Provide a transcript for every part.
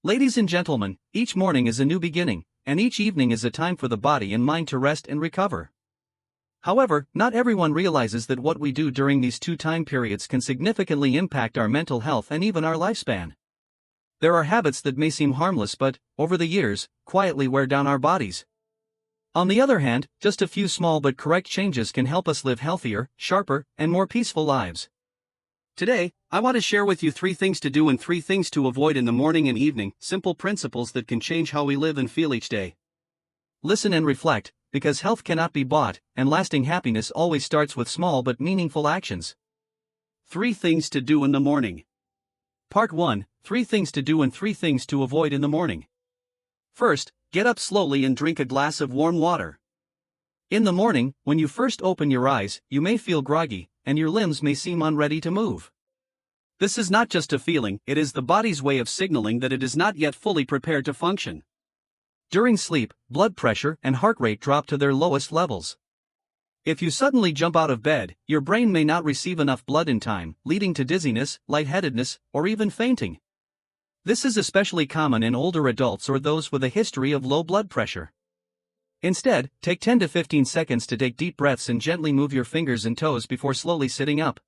Ladies and gentlemen, each morning is a new beginning, and each evening is a time for the body and mind to rest and recover. However, not everyone realizes that what we do during these two time periods can significantly impact our mental health and even our lifespan. There are habits that may seem harmless but, over the years, quietly wear down our bodies. On the other hand, just a few small but correct changes can help us live healthier, sharper, and more peaceful lives. Today, I want to share with you 3 things to do and 3 things to avoid in the morning and evening, simple principles that can change how we live and feel each day. Listen and reflect, because health cannot be bought, and lasting happiness always starts with small but meaningful actions. 3 things to do in the morning. Part 1, 3 things to do and 3 things to avoid in the morning. First, get up slowly and drink a glass of warm water. In the morning, when you first open your eyes, you may feel groggy, and your limbs may seem unready to move. This is not just a feeling, it is the body's way of signaling that it is not yet fully prepared to function. During sleep, blood pressure and heart rate drop to their lowest levels. If you suddenly jump out of bed, your brain may not receive enough blood in time, leading to dizziness, lightheadedness, or even fainting. This is especially common in older adults or those with a history of low blood pressure. Instead, take 10 to 15 seconds to take deep breaths and gently move your fingers and toes before slowly sitting up.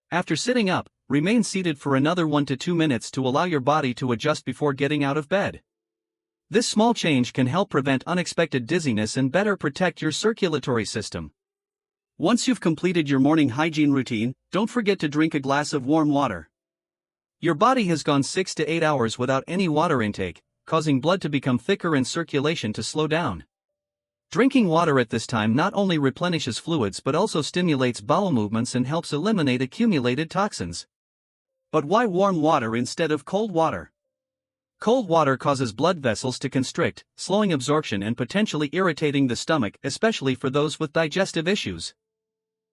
After sitting up, remain seated for another 1 to 2 minutes to allow your body to adjust before getting out of bed. This small change can help prevent unexpected dizziness and better protect your circulatory system. Once you've completed your morning hygiene routine, don't forget to drink a glass of warm water. Your body has gone 6 to 8 hours without any water intake, causing blood to become thicker and circulation to slow down. Drinking water at this time not only replenishes fluids but also stimulates bowel movements and helps eliminate accumulated toxins. But why warm water instead of cold water? Cold water causes blood vessels to constrict, slowing absorption and potentially irritating the stomach, especially for those with digestive issues.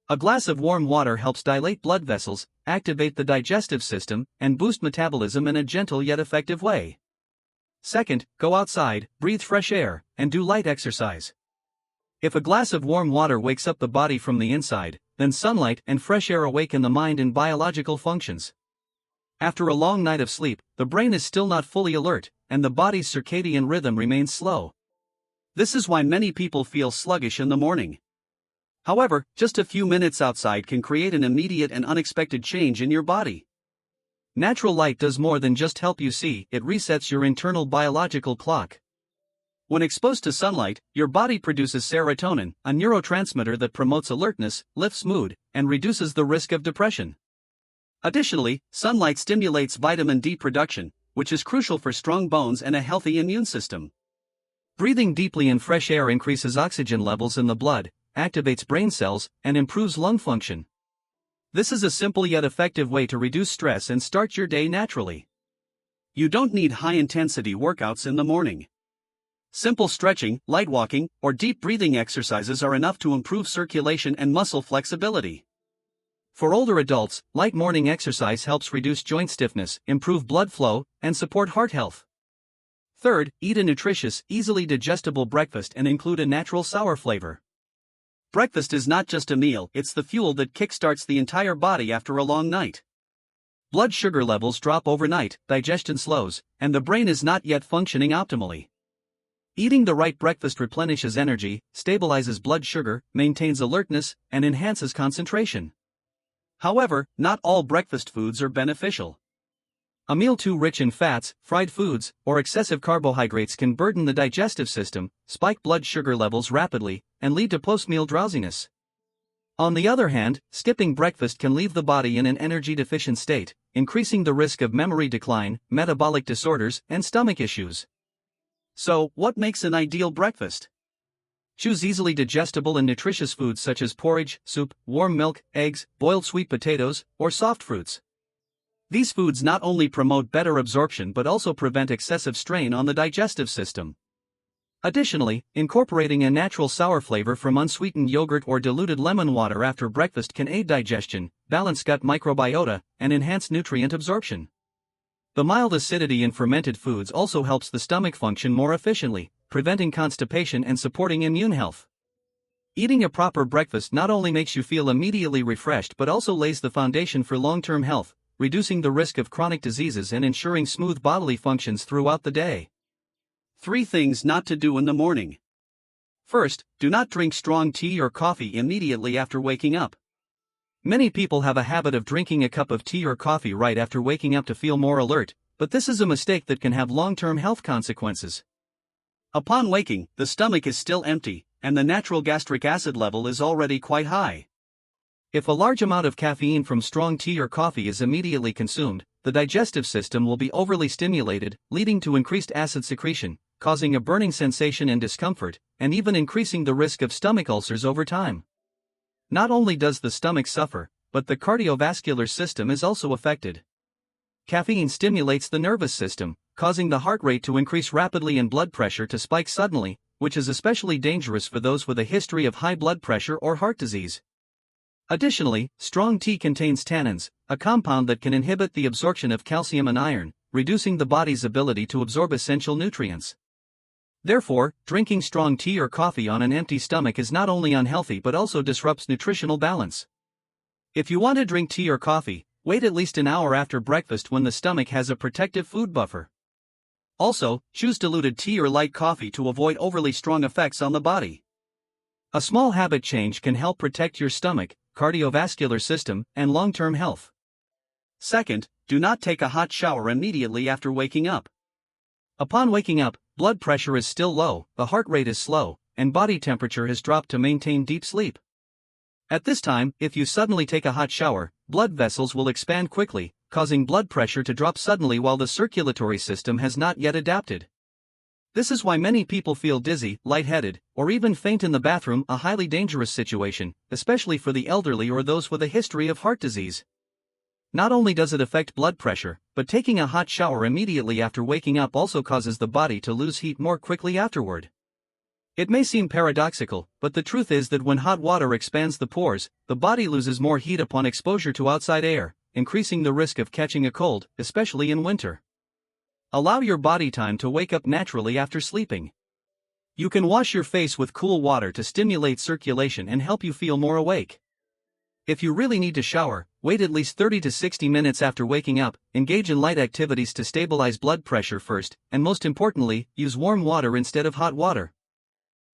A glass of warm water helps dilate blood vessels, activate the digestive system, and boost metabolism in a gentle yet effective way. Second, go outside, breathe fresh air, and do light exercise. If a glass of warm water wakes up the body from the inside, then sunlight and fresh air awaken the mind and biological functions. After a long night of sleep, the brain is still not fully alert, and the body's circadian rhythm remains slow. This is why many people feel sluggish in the morning. However, just a few minutes outside can create an immediate and unexpected change in your body. Natural light does more than just help you see, it resets your internal biological clock. When exposed to sunlight, your body produces serotonin, a neurotransmitter that promotes alertness, lifts mood, and reduces the risk of depression. Additionally, sunlight stimulates vitamin D production, which is crucial for strong bones and a healthy immune system. Breathing deeply in fresh air increases oxygen levels in the blood, activates brain cells, and improves lung function. This is a simple yet effective way to reduce stress and start your day naturally. You don't need high-intensity workouts in the morning. Simple stretching, light walking, or deep breathing exercises are enough to improve circulation and muscle flexibility. For older adults, light morning exercise helps reduce joint stiffness, improve blood flow, and support heart health. Third, eat a nutritious, easily digestible breakfast and include a natural sour flavor. Breakfast is not just a meal, it's the fuel that kickstarts the entire body after a long night. Blood sugar levels drop overnight, digestion slows, and the brain is not yet functioning optimally. Eating the right breakfast replenishes energy, stabilizes blood sugar, maintains alertness, and enhances concentration. However, not all breakfast foods are beneficial. A meal too rich in fats, fried foods, or excessive carbohydrates can burden the digestive system, spike blood sugar levels rapidly, and lead to post-meal drowsiness. On the other hand, skipping breakfast can leave the body in an energy-deficient state, increasing the risk of memory decline, metabolic disorders, and stomach issues. So, what makes an ideal breakfast? Choose easily digestible and nutritious foods such as porridge, soup, warm milk, eggs, boiled sweet potatoes, or soft fruits. These foods not only promote better absorption but also prevent excessive strain on the digestive system. Additionally, incorporating a natural sour flavor from unsweetened yogurt or diluted lemon water after breakfast can aid digestion, balance gut microbiota, and enhance nutrient absorption. The mild acidity in fermented foods also helps the stomach function more efficiently, preventing constipation and supporting immune health. Eating a proper breakfast not only makes you feel immediately refreshed but also lays the foundation for long-term health, reducing the risk of chronic diseases and ensuring smooth bodily functions throughout the day. 3 things not to do in the morning. First, do not drink strong tea or coffee immediately after waking up. Many people have a habit of drinking a cup of tea or coffee right after waking up to feel more alert, but this is a mistake that can have long-term health consequences. Upon waking, the stomach is still empty, and the natural gastric acid level is already quite high. If a large amount of caffeine from strong tea or coffee is immediately consumed, the digestive system will be overly stimulated, leading to increased acid secretion, causing a burning sensation and discomfort, and even increasing the risk of stomach ulcers over time. Not only does the stomach suffer, but the cardiovascular system is also affected. Caffeine stimulates the nervous system, causing the heart rate to increase rapidly and blood pressure to spike suddenly, which is especially dangerous for those with a history of high blood pressure or heart disease. Additionally, strong tea contains tannins, a compound that can inhibit the absorption of calcium and iron, reducing the body's ability to absorb essential nutrients. Therefore, drinking strong tea or coffee on an empty stomach is not only unhealthy but also disrupts nutritional balance. If you want to drink tea or coffee, wait at least an hour after breakfast when the stomach has a protective food buffer. Also, choose diluted tea or light coffee to avoid overly strong effects on the body. A small habit change can help protect your stomach, cardiovascular system, and long-term health. Second, do not take a hot shower immediately after waking up. Upon waking up, blood pressure is still low, the heart rate is slow, and body temperature has dropped to maintain deep sleep. At this time, if you suddenly take a hot shower, blood vessels will expand quickly, causing blood pressure to drop suddenly while the circulatory system has not yet adapted. This is why many people feel dizzy, lightheaded, or even faint in the bathroom, a highly dangerous situation, especially for the elderly or those with a history of heart disease. Not only does it affect blood pressure, but taking a hot shower immediately after waking up also causes the body to lose heat more quickly afterward. It may seem paradoxical, but the truth is that when hot water expands the pores, the body loses more heat upon exposure to outside air, increasing the risk of catching a cold, especially in winter. Allow your body time to wake up naturally after sleeping. You can wash your face with cool water to stimulate circulation and help you feel more awake. If you really need to shower, wait at least 30 to 60 minutes after waking up, engage in light activities to stabilize blood pressure first, and most importantly, use warm water instead of hot water.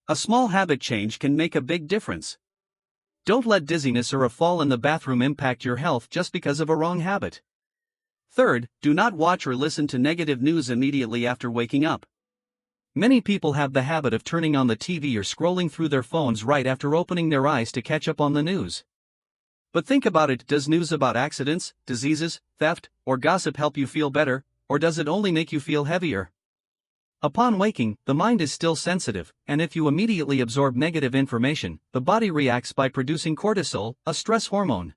A small habit change can make a big difference. Don't let dizziness or a fall in the bathroom impact your health just because of a wrong habit. Third, do not watch or listen to negative news immediately after waking up. Many people have the habit of turning on the TV or scrolling through their phones right after opening their eyes to catch up on the news. But think about it, does news about accidents, diseases, theft, or gossip help you feel better, or does it only make you feel heavier? Upon waking, the mind is still sensitive, and if you immediately absorb negative information, the body reacts by producing cortisol, a stress hormone.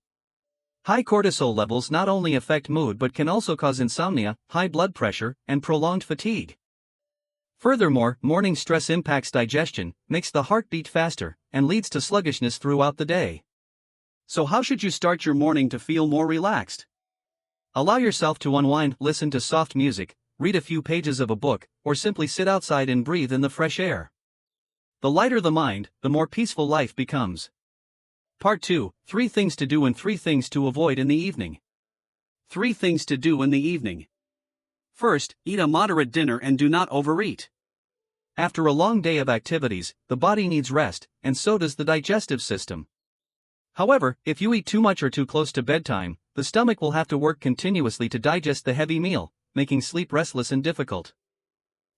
High cortisol levels not only affect mood but can also cause insomnia, high blood pressure, and prolonged fatigue. Furthermore, morning stress impacts digestion, makes the heart beat faster, and leads to sluggishness throughout the day. So how should you start your morning to feel more relaxed? Allow yourself to unwind, listen to soft music, read a few pages of a book, or simply sit outside and breathe in the fresh air. The lighter the mind, the more peaceful life becomes. Part 2, 3 things to do and 3 things to avoid in the evening. 3 things to do in the evening. First, eat a moderate dinner and do not overeat. After a long day of activities, the body needs rest, and so does the digestive system. However, if you eat too much or too close to bedtime, the stomach will have to work continuously to digest the heavy meal, making sleep restless and difficult.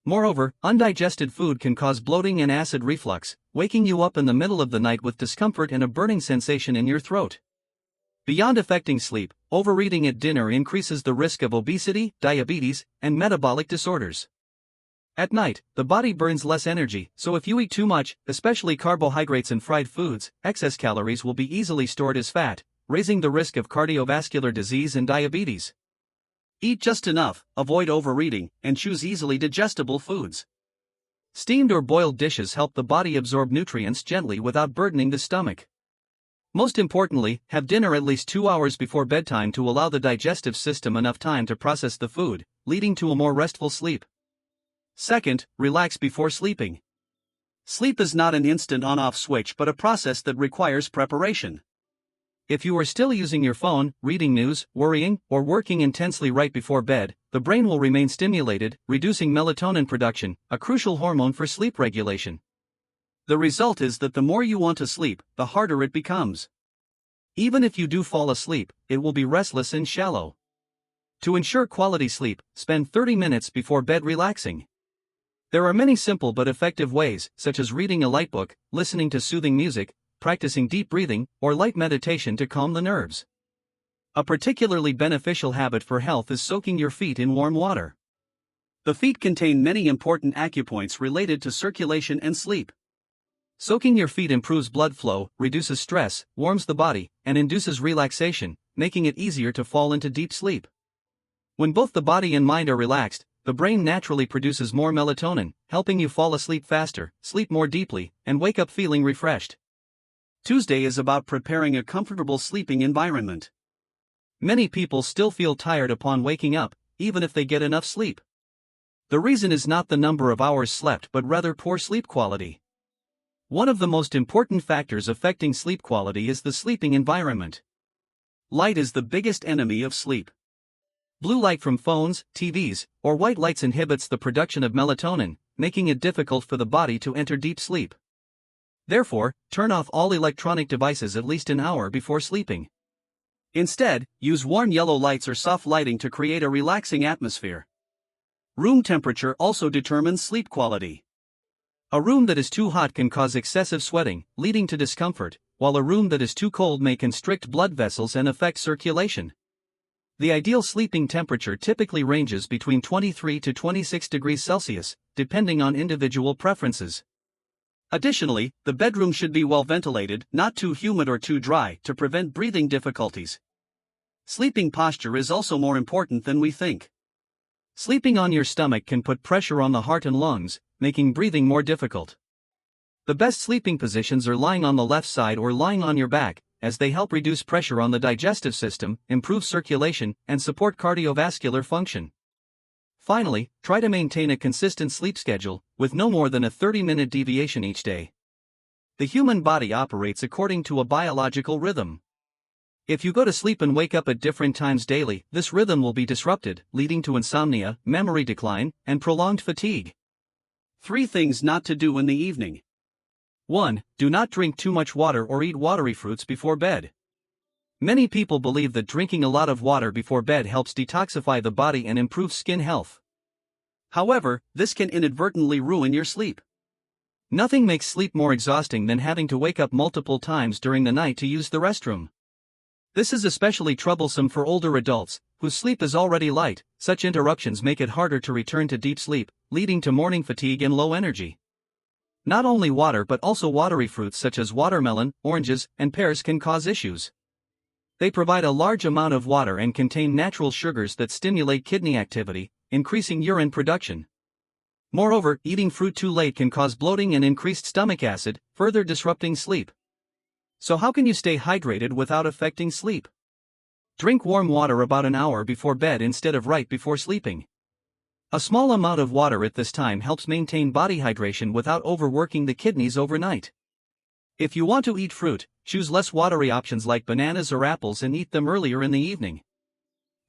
Moreover, undigested food can cause bloating and acid reflux, waking you up in the middle of the night with discomfort and a burning sensation in your throat. Beyond affecting sleep, overeating at dinner increases the risk of obesity, diabetes, and metabolic disorders. At night, the body burns less energy, so if you eat too much, especially carbohydrates and fried foods, excess calories will be easily stored as fat, raising the risk of cardiovascular disease and diabetes. Eat just enough, avoid overeating, and choose easily digestible foods. Steamed or boiled dishes help the body absorb nutrients gently without burdening the stomach. Most importantly, have dinner at least 2 hours before bedtime to allow the digestive system enough time to process the food, leading to a more restful sleep. Second, relax before sleeping. Sleep is not an instant on-off switch but a process that requires preparation. If you are still using your phone, reading news, worrying, or working intensely right before bed, the brain will remain stimulated, reducing melatonin production, a crucial hormone for sleep regulation. The result is that the more you want to sleep, the harder it becomes. Even if you do fall asleep, it will be restless and shallow. To ensure quality sleep, spend 30 minutes before bed relaxing. There are many simple but effective ways, such as reading a light book, listening to soothing music, practicing deep breathing, or light meditation to calm the nerves. A particularly beneficial habit for health is soaking your feet in warm water. The feet contain many important acupoints related to circulation and sleep. Soaking your feet improves blood flow, reduces stress, warms the body, and induces relaxation, making it easier to fall into deep sleep. When both the body and mind are relaxed, the brain naturally produces more melatonin, helping you fall asleep faster, sleep more deeply, and wake up feeling refreshed. Tuesday is about preparing a comfortable sleeping environment. Many people still feel tired upon waking up, even if they get enough sleep. The reason is not the number of hours slept but rather poor sleep quality. One of the most important factors affecting sleep quality is the sleeping environment. Light is the biggest enemy of sleep. Blue light from phones, TVs, or white lights inhibits the production of melatonin, making it difficult for the body to enter deep sleep. Therefore, turn off all electronic devices at least an hour before sleeping. Instead, use warm yellow lights or soft lighting to create a relaxing atmosphere. Room temperature also determines sleep quality. A room that is too hot can cause excessive sweating, leading to discomfort, while a room that is too cold may constrict blood vessels and affect circulation. The ideal sleeping temperature typically ranges between 23 to 26 degrees Celsius, depending on individual preferences. Additionally, the bedroom should be well ventilated, not too humid or too dry, to prevent breathing difficulties. Sleeping posture is also more important than we think. Sleeping on your stomach can put pressure on the heart and lungs, making breathing more difficult. The best sleeping positions are lying on the left side or lying on your back, as they help reduce pressure on the digestive system, improve circulation, and support cardiovascular function. Finally, try to maintain a consistent sleep schedule, with no more than a 30-minute deviation each day. The human body operates according to a biological rhythm. If you go to sleep and wake up at different times daily, this rhythm will be disrupted, leading to insomnia, memory decline, and prolonged fatigue. 3 things not to do in the evening. 1. Do not drink too much water or eat watery fruits before bed. Many people believe that drinking a lot of water before bed helps detoxify the body and improve skin health. However, this can inadvertently ruin your sleep. Nothing makes sleep more exhausting than having to wake up multiple times during the night to use the restroom. This is especially troublesome for older adults, whose sleep is already light. Such interruptions make it harder to return to deep sleep, leading to morning fatigue and low energy. Not only water but also watery fruits such as watermelon, oranges, and pears can cause issues. They provide a large amount of water and contain natural sugars that stimulate kidney activity, increasing urine production. Moreover, eating fruit too late can cause bloating and increased stomach acid, further disrupting sleep. So how can you stay hydrated without affecting sleep? Drink warm water about an hour before bed instead of right before sleeping. A small amount of water at this time helps maintain body hydration without overworking the kidneys overnight. If you want to eat fruit, choose less watery options like bananas or apples and eat them earlier in the evening.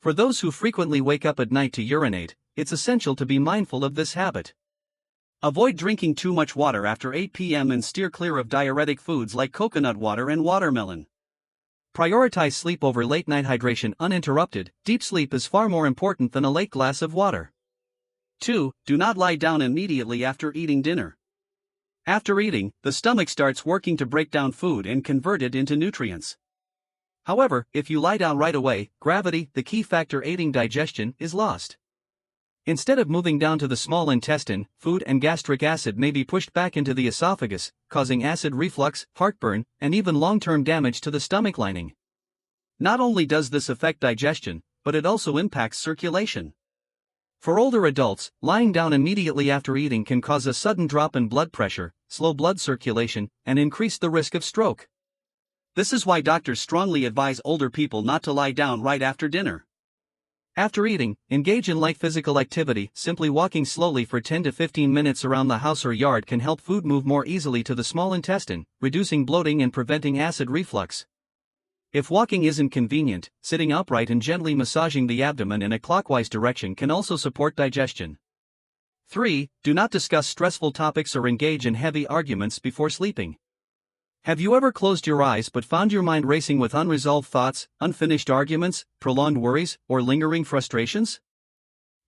For those who frequently wake up at night to urinate, it's essential to be mindful of this habit. Avoid drinking too much water after 8 p.m. and steer clear of diuretic foods like coconut water and watermelon. Prioritize sleep over late-night hydration uninterrupted. Deep sleep is far more important than a late glass of water. 2. Do not lie down immediately after eating dinner. After eating, the stomach starts working to break down food and convert it into nutrients. However, if you lie down right away, gravity, the key factor aiding digestion, is lost. Instead of moving down to the small intestine, food and gastric acid may be pushed back into the esophagus, causing acid reflux, heartburn, and even long-term damage to the stomach lining. Not only does this affect digestion, but it also impacts circulation. For older adults, lying down immediately after eating can cause a sudden drop in blood pressure, slow blood circulation, and increase the risk of stroke. This is why doctors strongly advise older people not to lie down right after dinner. After eating, engage in light physical activity. Simply walking slowly for 10 to 15 minutes around the house or yard can help food move more easily to the small intestine, reducing bloating and preventing acid reflux. If walking isn't convenient, sitting upright and gently massaging the abdomen in a clockwise direction can also support digestion. 3. Do not discuss stressful topics or engage in heavy arguments before sleeping. Have you ever closed your eyes but found your mind racing with unresolved thoughts, unfinished arguments, prolonged worries, or lingering frustrations?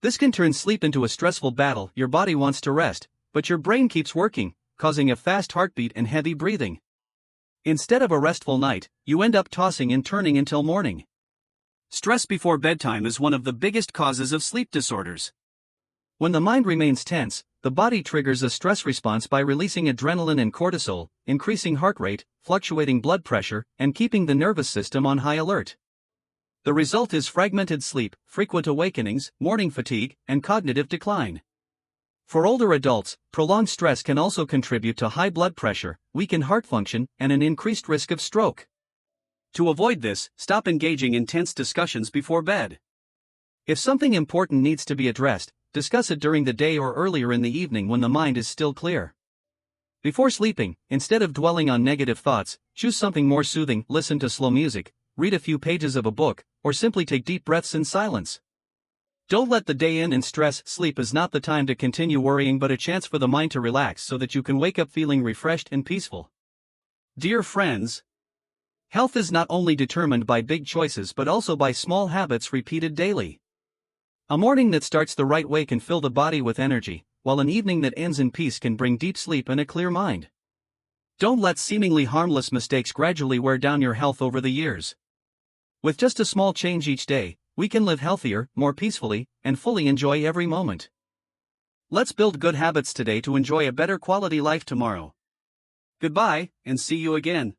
This can turn sleep into a stressful battle. Your body wants to rest, but your brain keeps working, causing a fast heartbeat and heavy breathing. Instead of a restful night, you end up tossing and turning until morning. Stress before bedtime is one of the biggest causes of sleep disorders. When the mind remains tense, the body triggers a stress response by releasing adrenaline and cortisol, increasing heart rate, fluctuating blood pressure, and keeping the nervous system on high alert. The result is fragmented sleep, frequent awakenings, morning fatigue, and cognitive decline. For older adults, prolonged stress can also contribute to high blood pressure, weakened heart function, and an increased risk of stroke. To avoid this, stop engaging in tense discussions before bed. If something important needs to be addressed, discuss it during the day or earlier in the evening when the mind is still clear. Before sleeping, instead of dwelling on negative thoughts, choose something more soothing, listen to slow music, read a few pages of a book, or simply take deep breaths in silence. Don't let the day end in stress. Sleep is not the time to continue worrying but a chance for the mind to relax so that you can wake up feeling refreshed and peaceful. Dear friends, health is not only determined by big choices but also by small habits repeated daily. A morning that starts the right way can fill the body with energy, while an evening that ends in peace can bring deep sleep and a clear mind. Don't let seemingly harmless mistakes gradually wear down your health over the years. With just a small change each day, we can live healthier, more peacefully, and fully enjoy every moment. Let's build good habits today to enjoy a better quality life tomorrow. Goodbye, and see you again.